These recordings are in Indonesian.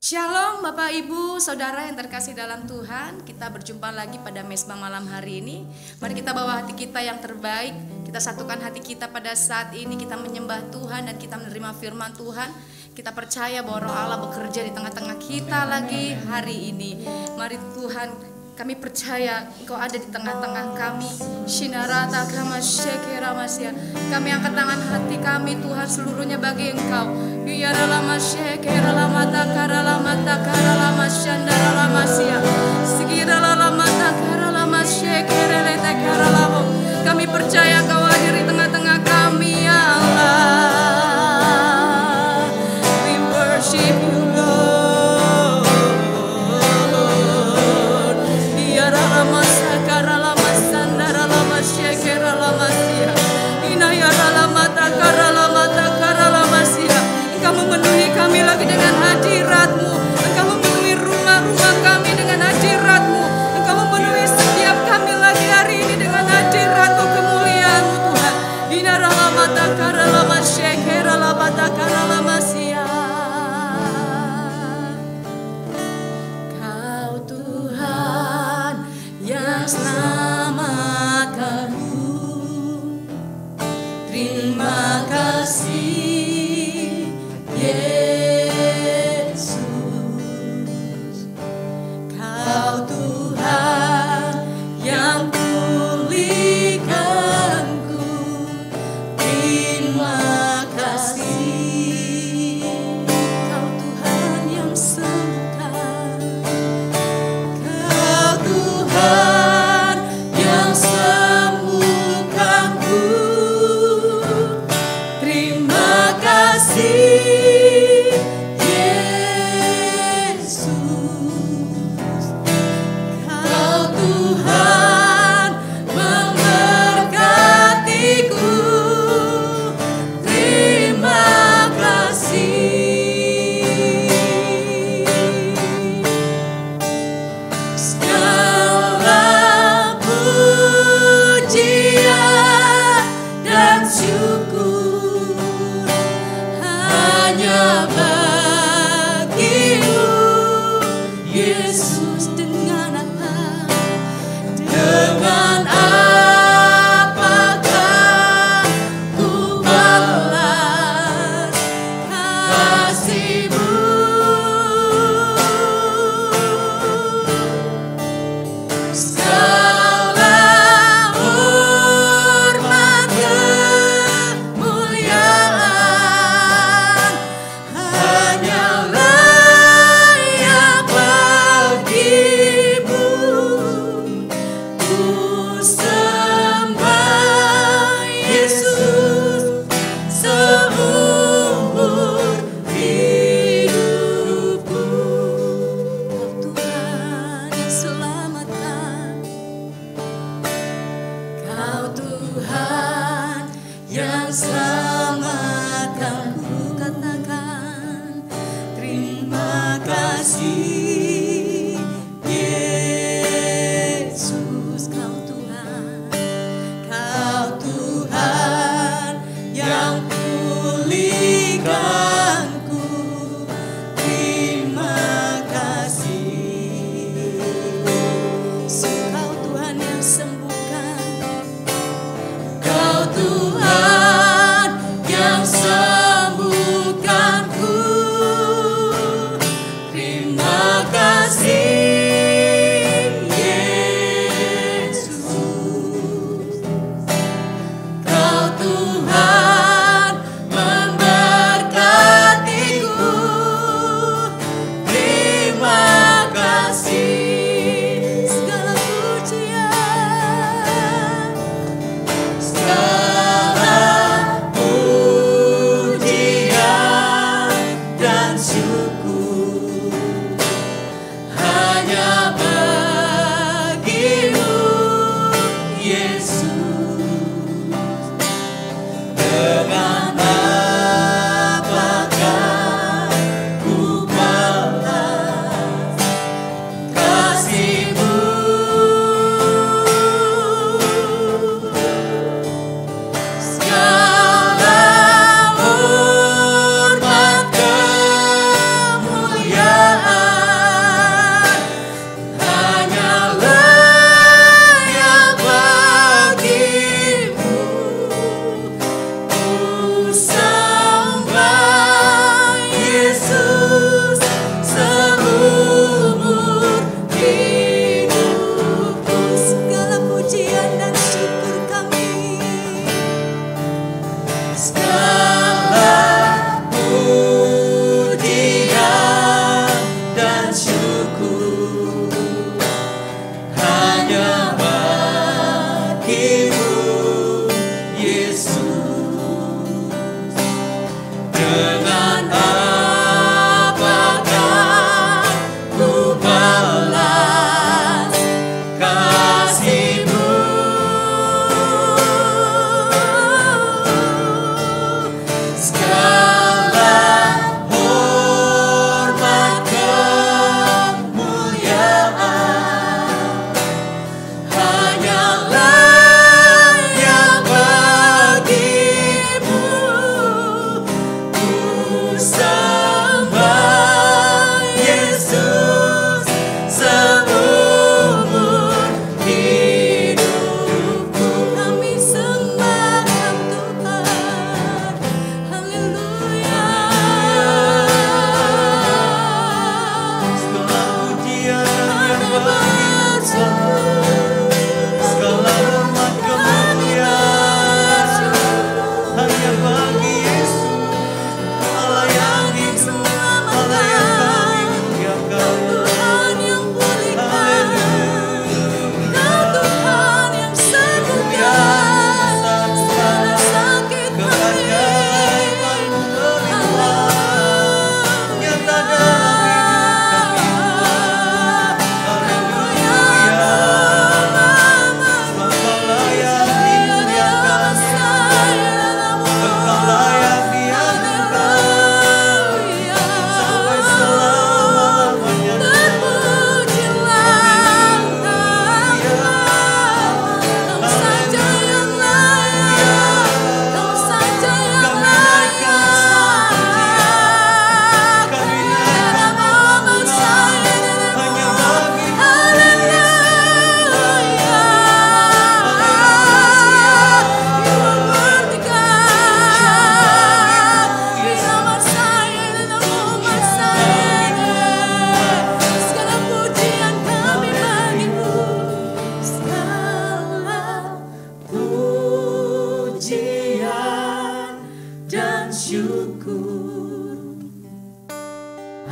Shalom Bapak Ibu Saudara yang terkasih dalam Tuhan. Kita berjumpa lagi pada Mesbah malam hari ini. Mari kita bawa hati kita yang terbaik. Kita satukan hati kita pada saat ini. Kita menyembah Tuhan dan kita menerima firman Tuhan. Kita percaya bahwa Roh Allah bekerja di tengah-tengah kita lagi hari ini. Mari Tuhan, kami percaya Engkau ada di tengah-tengah kami. Shinarata kama shekera masya. Kami angkat tangan hati kami Tuhan seluruhnya bagi Engkau. Yara lama shekera lama takara lama takara lama shandara lama sia. Sekira lama takara lama shekera letakara lama. Kami percaya Kau hadir di tengah-tengah kami ya Allah. We worship You Lord. Yara lama sakara lama sandara lama shekera lama sia. Ina yara lama takara lama sia. Engkau memenuhi kami lagi dengan hadirat-Mu. Engkau memenuhi rumah-rumah kami dengan hadirat-Mu. Engkau memenuhi setiap kami lagi hari ini dengan hadirat-Mu, kemuliaan-Mu Tuhan. Inara lama takara lama shekera lama takara lama sia. Kau Tuhan yang selamatkanku. Terima kasih Yesus, Kau Tuhan yang pulihkanku. Terima kasih, Kau Tuhan yang sembuhkan. Kau Tuhan yang sembuhkanku. Terima kasih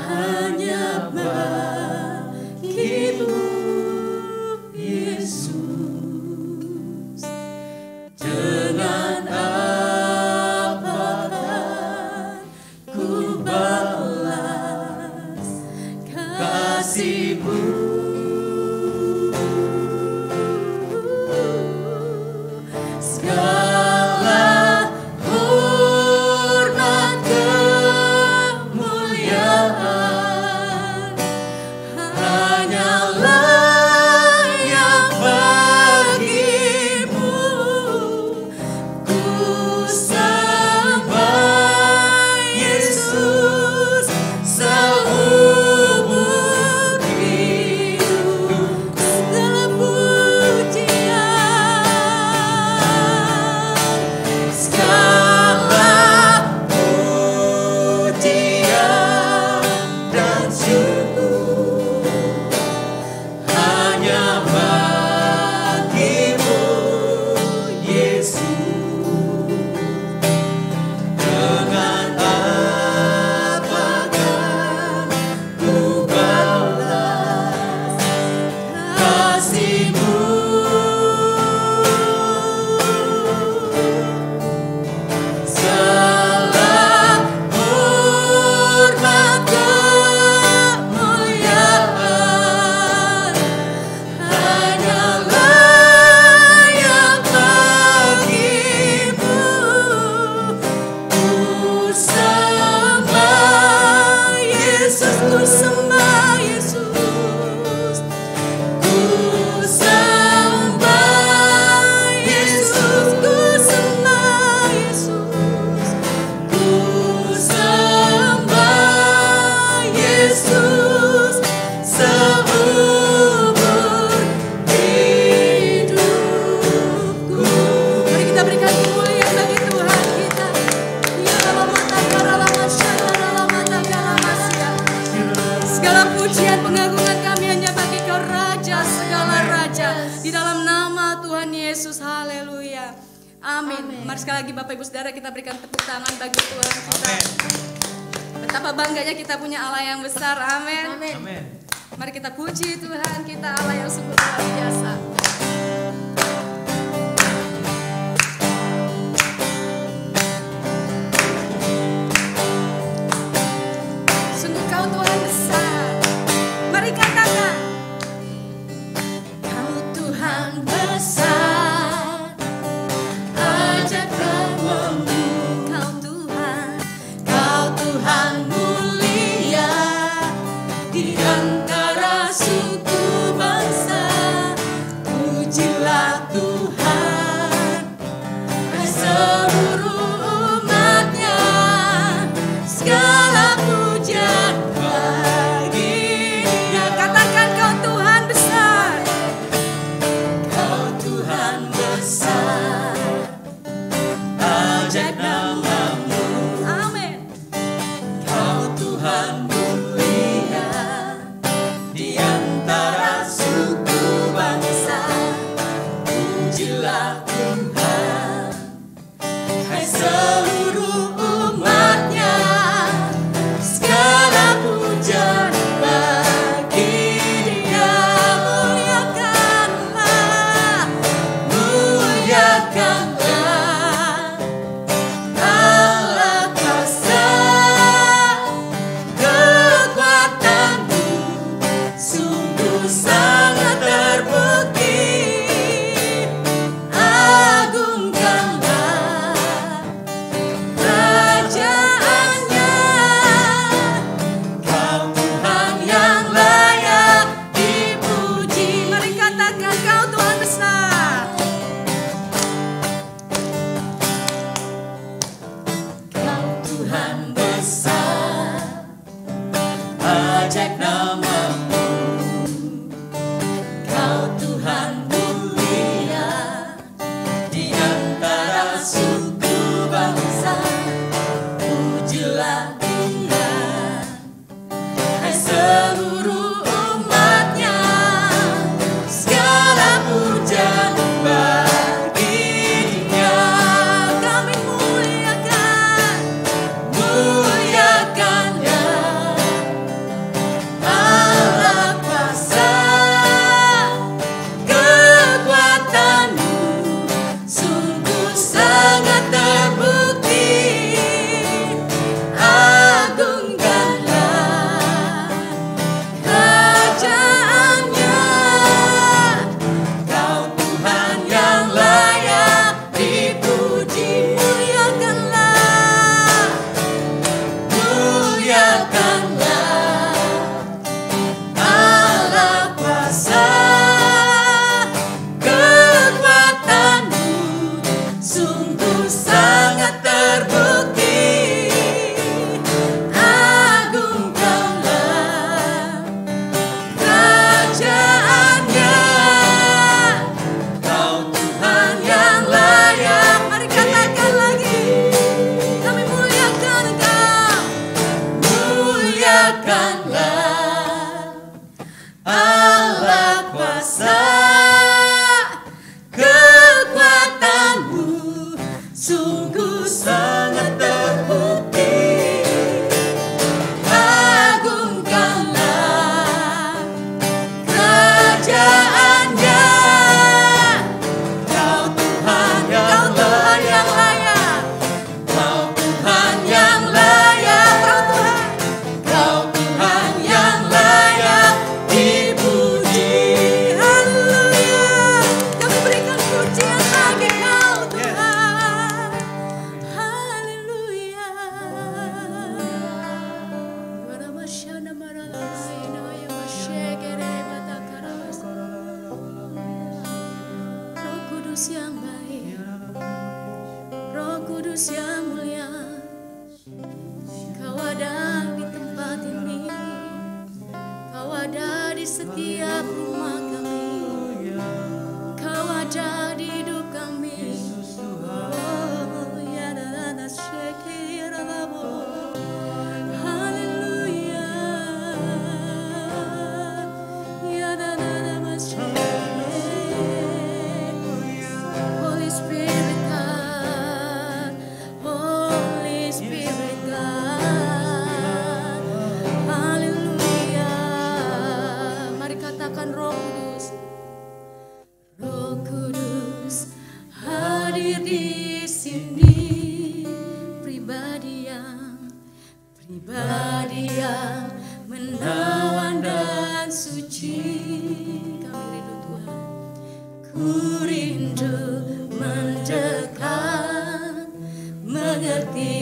hanya bagimu Yesus. Dengan apakah ku balas kasih-Mu? Segala hormat kemuliaan hanyalah yang bagimu. Ku sembah Yesus seumur hidup. Segala pujian, segala pujian dan syukur hanya bagimu Yesus. Dengan apakah ku balas kasih-Mu? Segala hormat kemuliaan hanyalah yang bagimu. Ku sembah Yesus, ku sembah Yesus. Ku sembah Yesus, ku sembah Yesus. Ku sembah Yesus seumur hidupku. Mari kita berikan kemuliaan bagi Tuhan kita. Ya lama takara lama syara lama takara masya. Segala pujian pengagungan kami hanya bagi Kau Raja segala raja. Di dalam nama Tuhan Yesus, haleluya. Amin. Mari sekali lagi Bapak Ibu Saudara kita berikan tepuk tangan bagi Tuhan kita. Betapa bangganya kita punya Allah yang besar. Amin. Amin. Mari kita puji Tuhan kita, Allah yang sungguh luar biasa. Sungguh Kau Tuhan besar. Mari katakan, Kau Tuhan besar, ajaib namamu. Kau Tuhan mulia di antara suku bangsa. Pujilah Tuhan, hai seluruh umatnya. Segala pujian bagi Dia. Katakan, Kau Tuhan besar. Kau Tuhan besar, ajaib namamu. Amin. Kau Tuhan mulia di antara suku bangsa. Pujilah Tuhan, hai seluruh umatnya. Segala pujian bagi Dia. Muliakanlah, muliakanlah Allah kuasa. Kekuatanmu sungguh sangat terbukti. Agungkanlah kerajaannya. Kau Tuhan yang layak dipuji. Mari katakan, Kau Tuhan besar. Kau Tuhan besar, ajaib namamu. Kau Tuhan mulia di antara suku bangsa. Pujilah Tuhan, hai seluruh umatnya. Segala pujian bagi Dia. Kami muliakan, muliakannya Kudus yang mulia, Kau ada di tempat ini, Kau ada di setiap rumah kami, Kau ada di hidup kami. Oh, ya dana shake ralabo. Haleluya. Ya dana shake. Holy Spirit God, Holy Spirit God. Haleluya. Mari katakan Roh Kudus. Roh Kudus hadir di sini, pribadi yang menawan dan suci. Kami rindu Tuhan, ku rindu mendekat, mengerti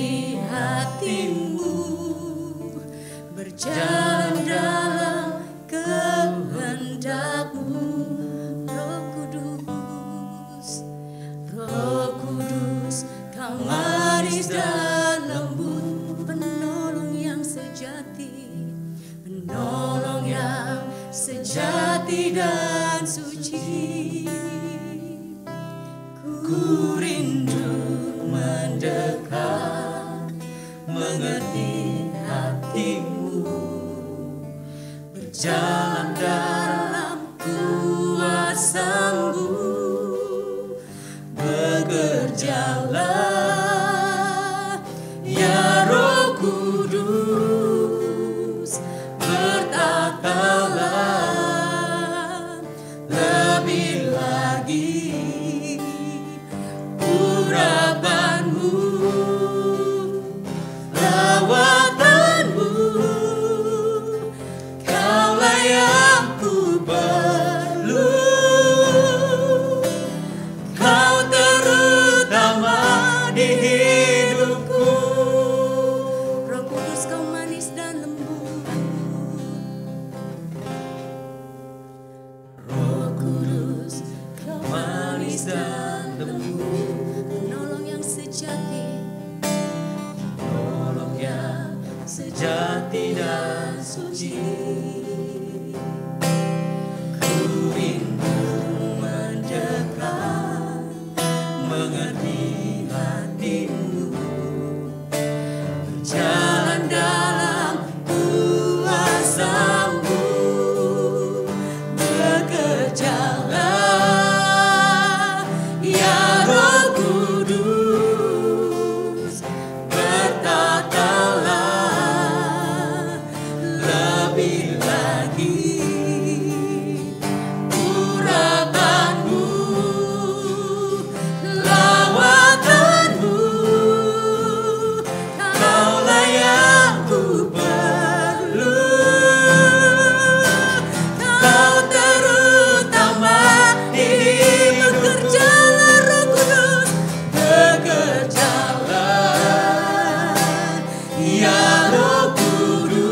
hatimu, berjalan dalam kehendakmu. Roh Kudus, Roh Kudus, Kau manis dan lembut, penolong yang sejati, penolong yang sejati dan suci. Ku rindu mendekat, mengerti hatimu, berjalan dalam kuasa-Mu, bekerjalah ya Roh Kudus, bertatalah lebih lagi urapan-Mu, lawatanmu, Kaulah yang ku perlu, Kau terutama di hidupku. Roh Kudus, Kau manis dan lembut, Roh Kudus, Kau manis dan lembut, penolong yang sejati, penolong yang sejati dan suci. Ku rindu mendekat, mengerti hatimu, berjalan dalam kuasa-Mu, bekerjalah ya Roh Kudus, bertatalah lebih lagi urapan-Mu, lawatanmu, Kaulah yang ku perlu, Kau terutama di hidupku. Bekerjalah Roh Kudus, bekerjalah ya Roh Kudus,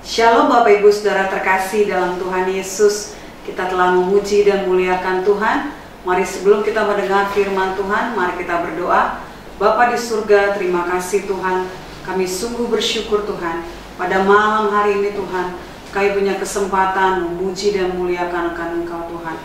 Shalom Bapak Ibu Saudara terkasih dalam Tuhan Yesus. Kita telah memuji dan muliakan Tuhan. Mari sebelum kita mendengar firman Tuhan, mari kita berdoa. Bapa di surga, terima kasih Tuhan. Kami sungguh bersyukur Tuhan. Pada malam hari ini Tuhan, kami punya kesempatan memuji dan muliakan Engkau Tuhan.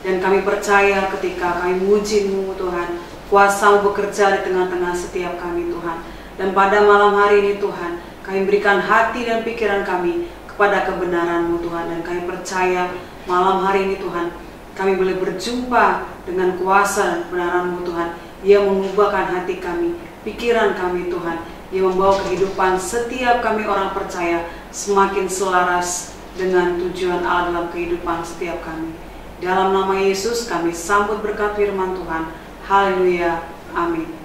Dan kami percaya ketika kami memuji-Mu Tuhan, kuasa bekerja di tengah-tengah setiap kami Tuhan. Dan pada malam hari ini Tuhan, kami berikan hati dan pikiran kami kepada kebenaran-Mu Tuhan. Dan kami percaya malam hari ini Tuhan, kami boleh berjumpa dengan kuasa dan kebenaran-Mu Tuhan, yang mengubahkan hati kami, pikiran kami Tuhan, yang membawa kehidupan setiap kami orang percaya semakin selaras dengan tujuan Allah dalam kehidupan setiap kami. Dalam nama Yesus kami sambut berkat firman Tuhan. Haleluya, amin.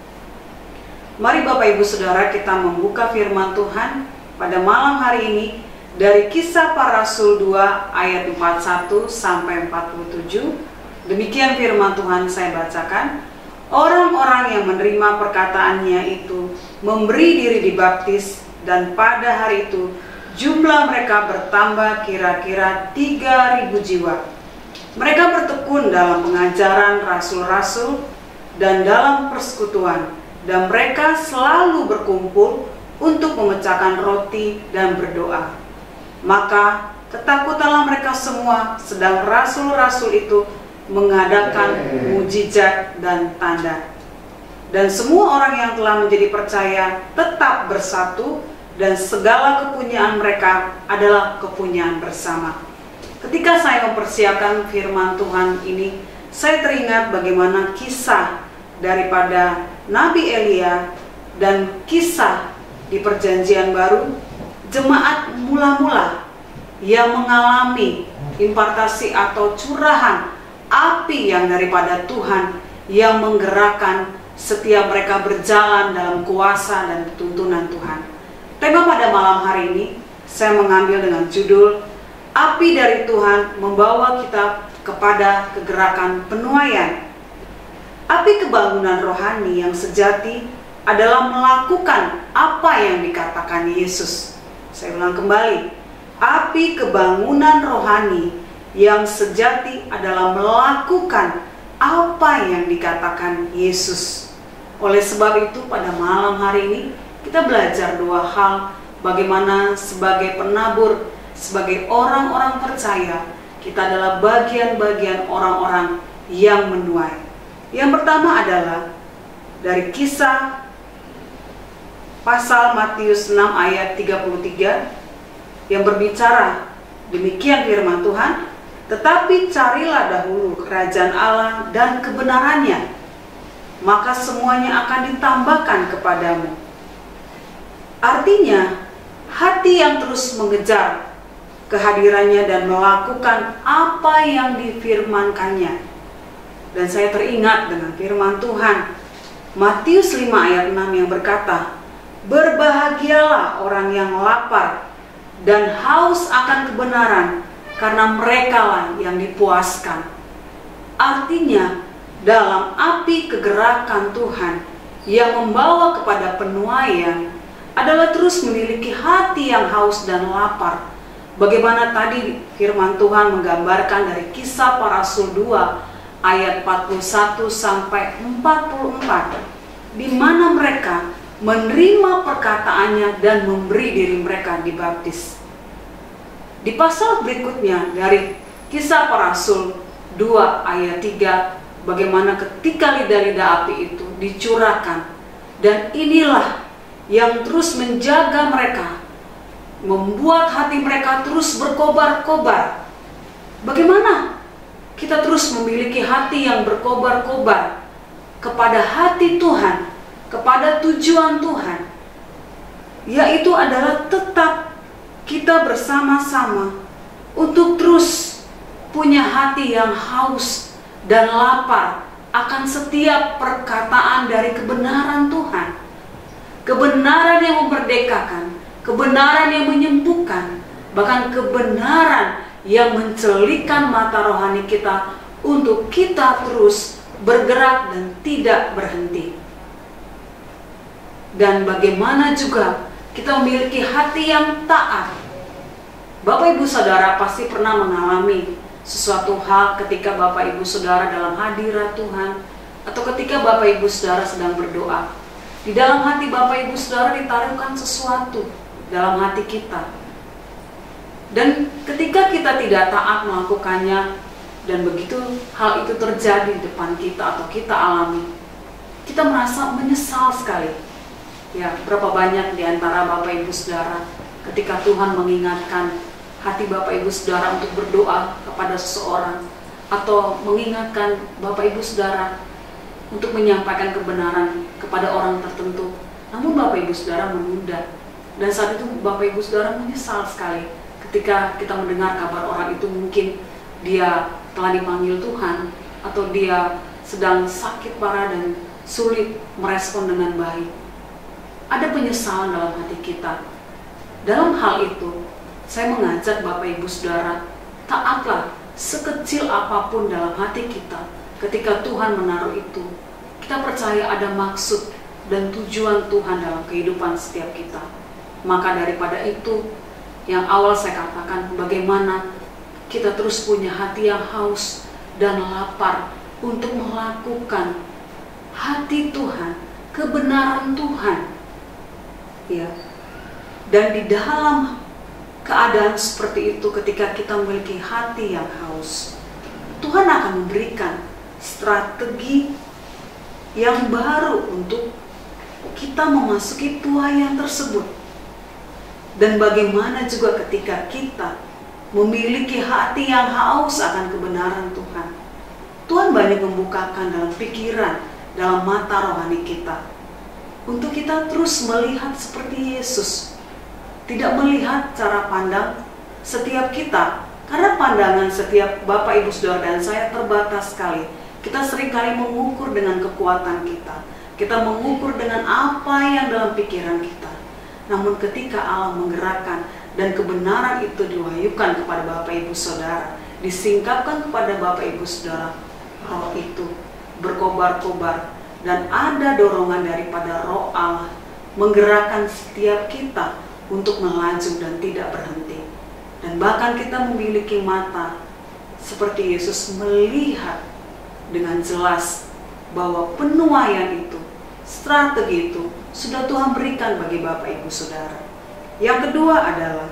Mari Bapak Ibu Saudara, kita membuka firman Tuhan pada malam hari ini dari Kisah Para Rasul 2 ayat 41 sampai 47. Demikian firman Tuhan saya bacakan. Orang-orang yang menerima perkataannya itu memberi diri dibaptis, dan pada hari itu jumlah mereka bertambah kira-kira 3.000 jiwa. Mereka bertekun dalam pengajaran rasul-rasul dan dalam persekutuan, dan mereka selalu berkumpul untuk memecahkan roti dan berdoa. Maka ketakutanlah mereka semua, sedang rasul-rasul itu mengadakan mujizat dan tanda. Dan semua orang yang telah menjadi percaya tetap bersatu, dan segala kepunyaan mereka adalah kepunyaan bersama. Ketika saya mempersiapkan firman Tuhan ini, saya teringat bagaimana kisah daripada Nabi Elia dan kisah di Perjanjian Baru, jemaat mula-mula yang mengalami impartasi atau curahan api yang daripada Tuhan, yang menggerakkan setiap mereka berjalan dalam kuasa dan tuntunan Tuhan. Tema pada malam hari ini saya mengambil dengan judul Api dari Tuhan membawa kita kepada kegerakan penuaian. Api kebangunan rohani yang sejati adalah melakukan apa yang dikatakan Yesus. Saya ulang kembali. Api kebangunan rohani yang sejati adalah melakukan apa yang dikatakan Yesus. Oleh sebab itu pada malam hari ini kita belajar dua hal. Bagaimana sebagai penabur, sebagai orang-orang percaya, kita adalah bagian-bagian orang-orang yang menuai. Yang pertama adalah dari kisah pasal Matius 6 ayat 33 yang berbicara, demikian firman Tuhan, tetapi carilah dahulu kerajaan Allah dan kebenarannya, maka semuanya akan ditambahkan kepadamu. Artinya, hati yang terus mengejar kehadirannya dan melakukan apa yang difirmankannya. Dan saya teringat dengan firman Tuhan Matius 5 ayat 6 yang berkata, berbahagialah orang yang lapar dan haus akan kebenaran, karena merekalah yang dipuaskan. Artinya, dalam api kegerakan Tuhan yang membawa kepada penuaian adalah terus memiliki hati yang haus dan lapar. Bagaimana tadi firman Tuhan menggambarkan dari Kisah Para Rasul 2 ayat 41 sampai 44, di mana mereka menerima perkataannya dan memberi diri mereka dibaptis. Di pasal berikutnya dari Kisah Para Rasul 2 ayat 3, bagaimana ketika lidah-lidah api itu dicurahkan, dan inilah yang terus menjaga mereka, membuat hati mereka terus berkobar-kobar. Bagaimana kita terus memiliki hati yang berkobar-kobar kepada hati Tuhan, kepada tujuan Tuhan, yaitu adalah tetap kita bersama-sama untuk terus punya hati yang haus dan lapar akan setiap perkataan dari kebenaran Tuhan. Kebenaran yang memerdekakan, kebenaran yang menyembuhkan, bahkan kebenaran yang mencelikan mata rohani kita untuk kita terus bergerak dan tidak berhenti. Dan bagaimana juga kita memiliki hati yang taat, Bapak Ibu Saudara pasti pernah mengalami sesuatu hal ketika Bapak Ibu Saudara dalam hadirat Tuhan, atau ketika Bapak Ibu Saudara sedang berdoa. Di dalam hati Bapak Ibu Saudara ditaruhkan sesuatu dalam hati kita. Dan ketika kita tidak taat melakukannya, dan begitu hal itu terjadi di depan kita atau kita alami, kita merasa menyesal sekali. Ya, berapa banyak di antara Bapak Ibu Saudara ketika Tuhan mengingatkan hati Bapak Ibu Saudara untuk berdoa kepada seseorang, atau mengingatkan Bapak Ibu Saudara untuk menyampaikan kebenaran kepada orang tertentu, namun Bapak Ibu Saudara menunda. Dan saat itu Bapak Ibu Saudara menyesal sekali ketika kita mendengar kabar orang itu mungkin dia telah dipanggil Tuhan, atau dia sedang sakit parah dan sulit merespon dengan baik. Ada penyesalan dalam hati kita. Dalam hal itu, saya mengajak Bapak Ibu Saudara, taatlah sekecil apapun dalam hati kita. Ketika Tuhan menaruh itu, kita percaya ada maksud dan tujuan Tuhan dalam kehidupan setiap kita. Maka daripada itu, yang awal saya katakan, bagaimana kita terus punya hati yang haus dan lapar untuk melakukan hati Tuhan, kebenaran Tuhan. Ya. Dan di dalam keadaan seperti itu, ketika kita memiliki hati yang haus, Tuhan akan memberikan strategi yang baru untuk kita memasuki tuayan tersebut. Dan bagaimana juga ketika kita memiliki hati yang haus akan kebenaran Tuhan, Tuhan banyak membukakan dalam pikiran, dalam mata rohani kita, untuk kita terus melihat seperti Yesus. Tidak melihat cara pandang setiap kita, karena pandangan setiap Bapak Ibu Saudara dan saya terbatas sekali. Kita seringkali mengukur dengan kekuatan kita, kita mengukur dengan apa yang dalam pikiran kita. Namun ketika Allah menggerakkan dan kebenaran itu diwahyukan kepada Bapak Ibu Saudara, disingkapkan kepada Bapak Ibu Saudara, roh itu berkobar-kobar, dan ada dorongan daripada roh Allah menggerakkan setiap kita untuk melaju dan tidak berhenti. Dan bahkan kita memiliki mata seperti Yesus, melihat dengan jelas bahwa penuaian itu, strategi itu sudah Tuhan berikan bagi Bapak Ibu Saudara. Yang kedua adalah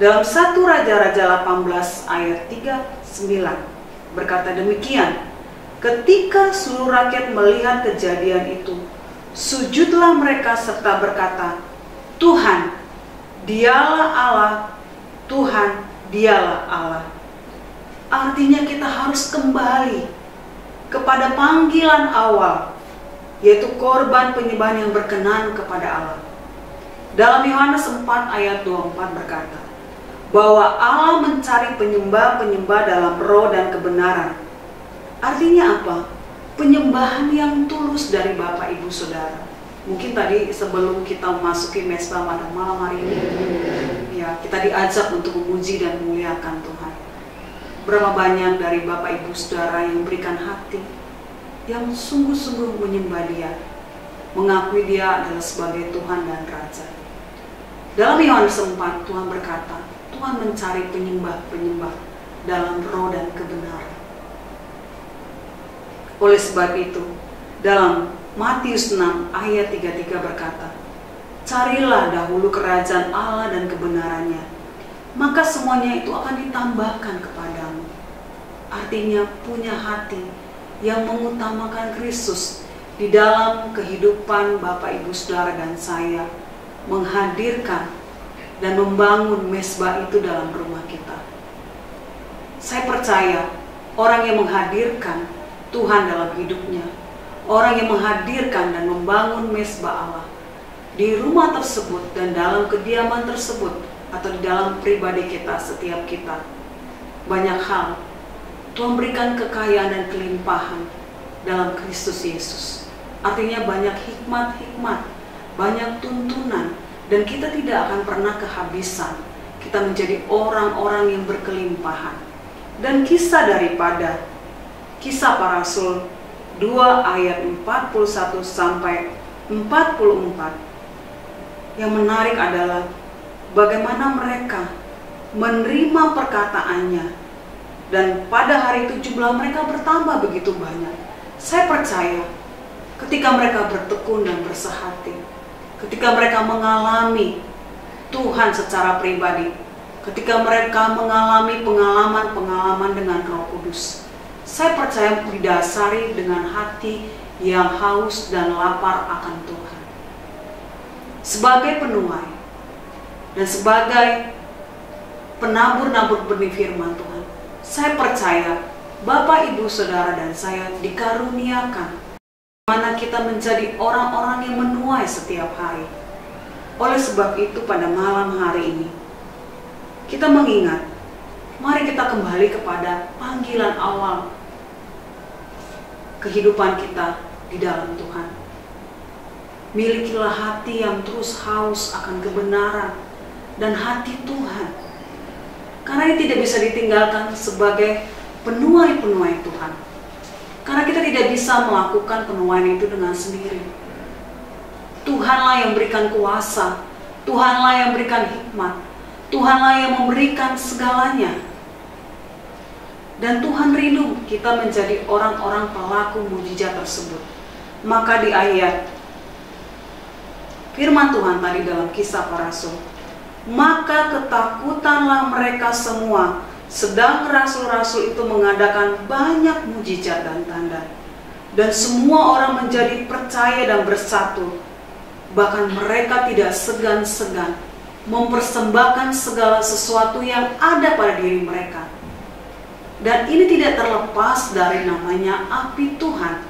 dalam 1 Raja-Raja 18 ayat 39 berkata demikian, ketika seluruh rakyat melihat kejadian itu, sujudlah mereka serta berkata, Tuhan, Dialah Allah, Tuhan, Dialah Allah. Artinya kita harus kembali kepada panggilan awal, yaitu korban penyembahan yang berkenan kepada Allah. Dalam Yohanes 4 ayat 24 berkata, bahwa Allah mencari penyembah-penyembah dalam roh dan kebenaran. Artinya apa? Penyembahan yang tulus dari Bapak Ibu Saudara. Mungkin tadi sebelum kita memasuki mesbah pada malam hari ini, ya, kita diajak untuk memuji dan memuliakan Tuhan. Berapa banyak dari Bapak Ibu Saudara yang berikan hati, yang sungguh-sungguh menyembah Dia, mengakui Dia adalah sebagai Tuhan dan Raja. Dalam Yohanes 4 Tuhan berkata, Tuhan mencari penyembah-penyembah dalam roh dan kebenaran. Oleh sebab itu, dalam Matius 6 ayat 33 berkata, carilah dahulu kerajaan Allah dan kebenarannya, maka semuanya itu akan ditambahkan kepadamu. Artinya punya hati yang mengutamakan Kristus di dalam kehidupan Bapak Ibu Saudara dan saya, menghadirkan dan membangun mesbah itu dalam rumah kita. Saya percaya orang yang menghadirkan Tuhan dalam hidupnya, orang yang menghadirkan dan membangun mesbah Allah di rumah tersebut dan dalam kediaman tersebut, atau di dalam pribadi kita, setiap kita, banyak hal Tuhan berikan kekayaan dan kelimpahan dalam Kristus Yesus. Artinya banyak hikmat-hikmat, banyak tuntunan, dan kita tidak akan pernah kehabisan. Kita menjadi orang-orang yang berkelimpahan. Dan kisah daripada Kisah Para Rasul 2 ayat 41 sampai 44, yang menarik adalah bagaimana mereka menerima perkataannya, dan pada hari itu jumlah mereka bertambah begitu banyak. Saya percaya ketika mereka bertekun dan bersehati, ketika mereka mengalami Tuhan secara pribadi, ketika mereka mengalami pengalaman-pengalaman dengan Roh Kudus, saya percaya didasari dengan hati yang haus dan lapar akan Tuhan. Sebagai penuai dan sebagai penabur-nabur benih firman Tuhan, saya percaya Bapak, Ibu, Saudara, dan saya dikaruniakan mana kita menjadi orang-orang yang menuai setiap hari. Oleh sebab itu pada malam hari ini kita mengingat, mari kita kembali kepada panggilan awal kehidupan kita di dalam Tuhan. Milikilah hati yang terus haus akan kebenaran dan hati Tuhan, karena ini tidak bisa ditinggalkan sebagai penuai-penuai Tuhan. Karena kita tidak bisa melakukan penuaian itu dengan sendiri. Tuhanlah yang berikan kuasa, Tuhanlah yang berikan hikmat, Tuhanlah yang memberikan segalanya. Dan Tuhan rindu kita menjadi orang-orang pelaku mujizat tersebut. Maka di ayat firman Tuhan tadi dalam Kisah Para Rasul, maka ketakutanlah mereka semua, sedang rasul-rasul itu mengadakan banyak mujizat dan tanda. Dan semua orang menjadi percaya dan bersatu. Bahkan mereka tidak segan-segan mempersembahkan segala sesuatu yang ada pada diri mereka. Dan ini tidak terlepas dari namanya api Tuhan.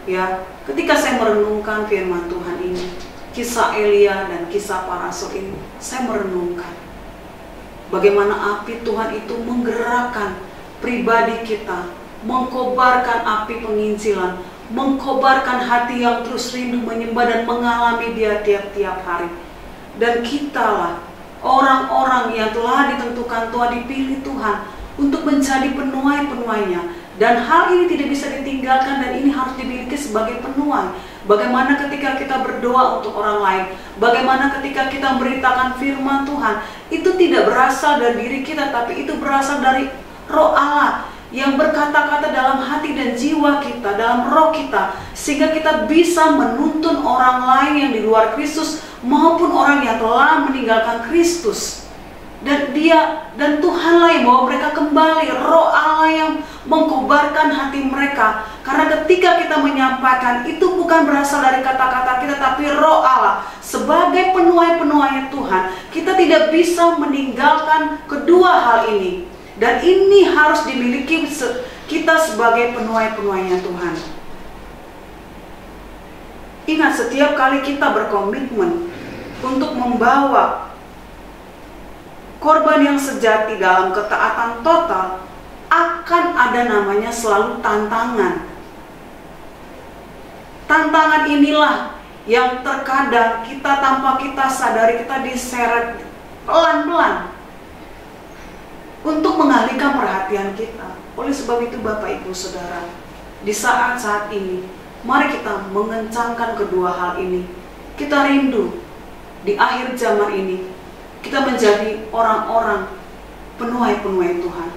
Ya, ketika saya merenungkan firman Tuhan ini, kisah Elia dan kisah para rasul ini, saya merenungkan bagaimana api Tuhan itu menggerakkan pribadi kita, mengkobarkan api penginjilan, mengkobarkan hati yang terus rindu menyembah dan mengalami Dia tiap-tiap hari. Dan kitalah orang-orang yang telah ditentukan Tuhan, dipilih Tuhan untuk menjadi penuai-penuainya. Dan hal ini tidak bisa ditinggalkan dan ini harus dimiliki sebagai penuai. Bagaimana ketika kita berdoa untuk orang lain, bagaimana ketika kita memberitakan firman Tuhan, itu tidak berasal dari diri kita, tapi itu berasal dari Roh Allah yang berkata-kata dalam hati dan jiwa kita, dalam roh kita, sehingga kita bisa menuntun orang lain yang di luar Kristus maupun orang yang telah meninggalkan Kristus. Dan Tuhanlah yang bawa mereka kembali, Roh Allah yang mengkobarkan hati mereka. Karena ketika kita menyampaikan, itu bukan berasal dari kata-kata kita, tapi Roh Allah. Sebagai penuai-penuai Tuhan, kita tidak bisa meninggalkan kedua hal ini. Dan ini harus dimiliki kita sebagai penuai-penuainya Tuhan. Ingat, setiap kali kita berkomitmen untuk membawa korban yang sejati dalam ketaatan total, akan ada namanya selalu tantangan. Tantangan inilah yang terkadang kita tanpa kita sadari kita diseret pelan-pelan untuk mengalihkan perhatian kita. Oleh sebab itu Bapak Ibu Saudara, di saat-saat ini mari kita mengencangkan kedua hal ini. Kita rindu di akhir zaman ini kita menjadi orang-orang penuai-penuai Tuhan.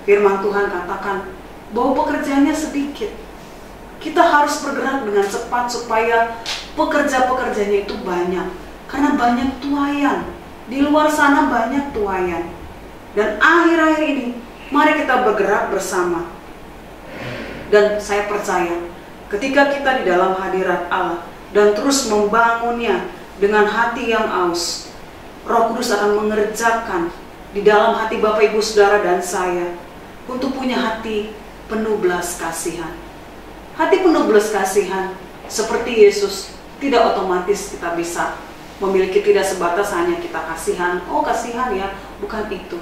Firman Tuhan katakan bahwa pekerjaannya sedikit. Kita harus bergerak dengan cepat supaya pekerja-pekerjanya itu banyak. Karena banyak tuaian. Di luar sana banyak tuaian. Dan akhir-akhir ini mari kita bergerak bersama. Dan saya percaya ketika kita di dalam hadirat Allah dan terus membangunnya dengan hati yang aus, Roh Kudus akan mengerjakan di dalam hati Bapak Ibu Saudara dan saya untuk punya hati penuh belas kasihan. Hati penuh belas kasihan seperti Yesus, tidak otomatis kita bisa memiliki, tidak sebatas hanya kita kasihan. Oh kasihan ya, bukan itu.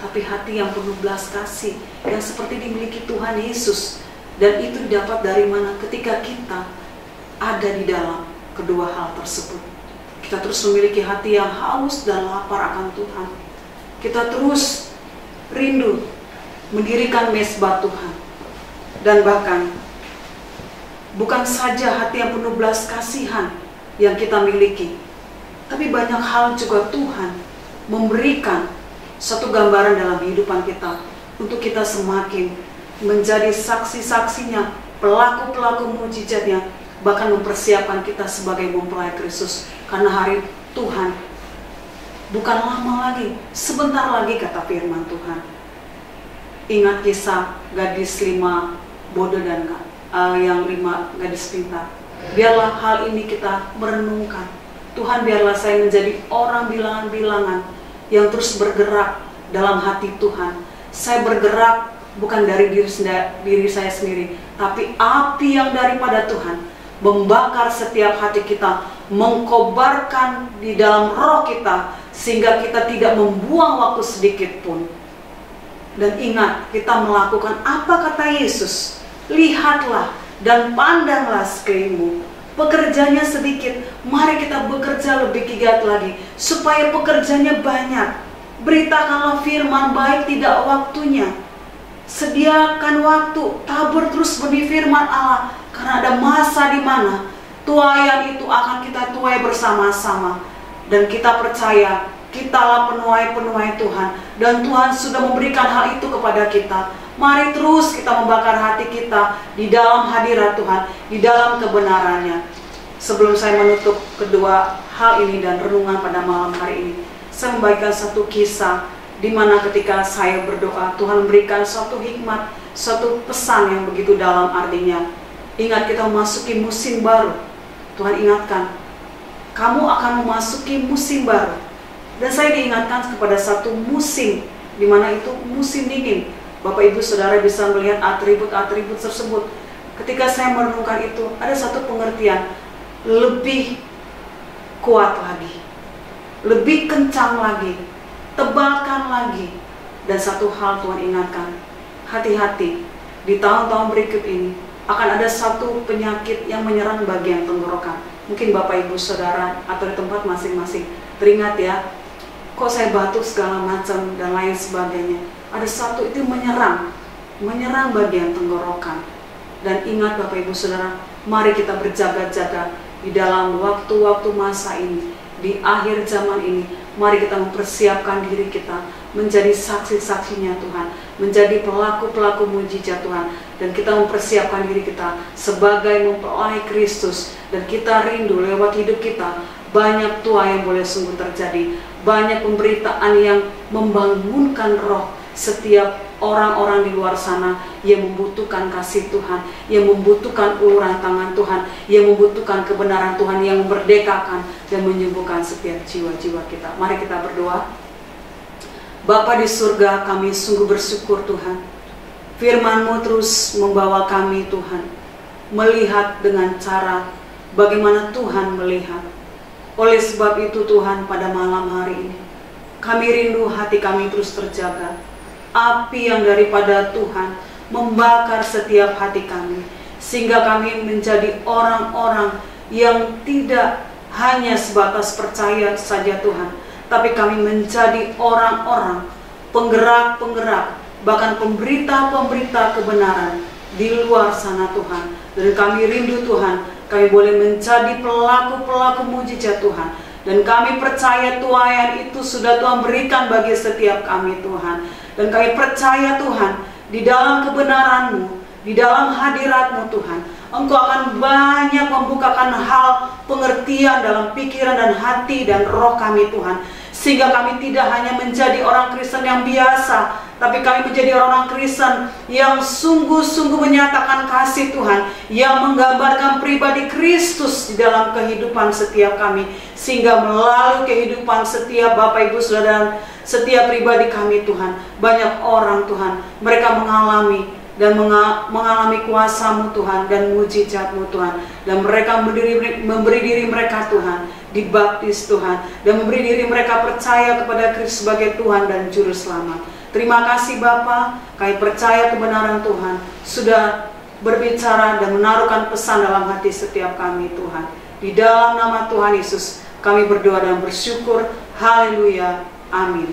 Tapi hati yang penuh belas kasih yang seperti dimiliki Tuhan Yesus. Dan itu didapat dari mana? Ketika kita ada di dalam kedua hal tersebut. Kita terus memiliki hati yang haus dan lapar akan Tuhan. Kita terus rindu mendirikan mezbah Tuhan. Dan bahkan bukan saja hati yang penuh belas kasihan yang kita miliki, tapi banyak hal juga Tuhan memberikan satu gambaran dalam kehidupan kita, untuk kita semakin menjadi saksi-saksinya, pelaku-pelaku mujizatnya, bahkan mempersiapkan kita sebagai mempelai Kristus. Karena hari Tuhan bukan lama lagi, sebentar lagi, kata firman Tuhan. Ingat kisah gadis 5 bodoh dan yang 5 gadis pintar. Biarlah hal ini kita merenungkan. Tuhan, biarlah saya menjadi orang bilangan-bilangan yang terus bergerak dalam hati Tuhan. Saya bergerak bukan dari diri saya sendiri, tapi api yang daripada Tuhan membakar setiap hati kita, mengkobarkan di dalam roh kita, sehingga kita tidak membuang waktu sedikit pun. Dan ingat, kita melakukan apa kata Yesus, lihatlah dan pandanglah sekelilingmu. Pekerjanya sedikit, mari kita bekerja lebih giat lagi, supaya pekerjanya banyak. Beritakanlah firman, baik tidak waktunya. Sediakan waktu, tabur terus benih firman Allah, karena ada masa di mana tuaian itu akan kita tuai bersama-sama. Dan kita percaya, kitalah penuai-penuai Tuhan, dan Tuhan sudah memberikan hal itu kepada kita. Mari terus kita membakar hati kita di dalam hadirat Tuhan, di dalam kebenarannya. Sebelum saya menutup kedua hal ini dan renungan pada malam hari ini, saya membagikan satu kisah di mana ketika saya berdoa, Tuhan memberikan suatu hikmat, suatu pesan yang begitu dalam. Artinya, ingat, kita memasuki musim baru. Tuhan ingatkan, kamu akan memasuki musim baru. Dan saya diingatkan kepada satu musim, di mana itu musim dingin. Bapak Ibu Saudara bisa melihat atribut-atribut tersebut. Ketika saya merenungkan itu, ada satu pengertian lebih kuat lagi, lebih kencang lagi, tebalkan lagi. Dan satu hal Tuhan ingatkan, hati-hati, di tahun-tahun berikut ini akan ada satu penyakit yang menyerang bagian tenggorokan. Mungkin Bapak Ibu Saudara atau di tempat masing-masing teringat ya, kok saya batuk segala macam dan lain sebagainya. Ada satu itu menyerang bagian tenggorokan. Dan ingat Bapak Ibu Saudara, mari kita berjaga-jaga di dalam waktu-waktu masa ini, di akhir zaman ini. Mari kita mempersiapkan diri kita menjadi saksi-saksinya Tuhan, menjadi pelaku-pelaku mujizat Tuhan. Dan kita mempersiapkan diri kita sebagai mempelai Kristus. Dan kita rindu lewat hidup kita, banyak tuai yang boleh sungguh terjadi, banyak pemberitaan yang membangunkan roh setiap orang-orang di luar sana yang membutuhkan kasih Tuhan, yang membutuhkan uluran tangan Tuhan, yang membutuhkan kebenaran Tuhan, yang memerdekakan dan menyembuhkan setiap jiwa-jiwa kita. Mari kita berdoa. Bapa di surga, kami sungguh bersyukur Tuhan, firman-Mu terus membawa kami Tuhan, melihat dengan cara bagaimana Tuhan melihat. Oleh sebab itu Tuhan, pada malam hari ini kami rindu hati kami terus terjaga. Api yang daripada Tuhan membakar setiap hati kami, sehingga kami menjadi orang-orang yang tidak hanya sebatas percaya saja Tuhan, tapi kami menjadi orang-orang penggerak-penggerak, bahkan pemberita-pemberita kebenaran di luar sana Tuhan. Dan kami rindu Tuhan, kami boleh menjadi pelaku-pelaku mujizat Tuhan. Dan kami percaya tuaian itu sudah Tuhan berikan bagi setiap kami Tuhan. Dan kami percaya Tuhan, di dalam kebenaran-Mu, di dalam hadirat-Mu Tuhan, Engkau akan banyak membukakan hal pengertian dalam pikiran dan hati dan roh kami Tuhan. Sehingga kami tidak hanya menjadi orang Kristen yang biasa, tapi kami menjadi orang Kristen yang sungguh-sungguh menyatakan kasih Tuhan, yang menggambarkan pribadi Kristus di dalam kehidupan setiap kami. Sehingga melalui kehidupan setiap Bapak Ibu Saudara, setiap pribadi kami Tuhan, banyak orang Tuhan, mereka mengalami dan mengalami kuasa-Mu Tuhan dan mujizat-Mu Tuhan. Dan mereka memberi diri mereka Tuhan, dibaptis Tuhan, dan memberi diri mereka percaya kepada Kristus sebagai Tuhan dan Juru Selamat. Terima kasih Bapa, kami percaya kebenaran Tuhan sudah berbicara dan menaruhkan pesan dalam hati setiap kami Tuhan. Di dalam nama Tuhan Yesus kami berdoa dan bersyukur. Haleluya. Amin.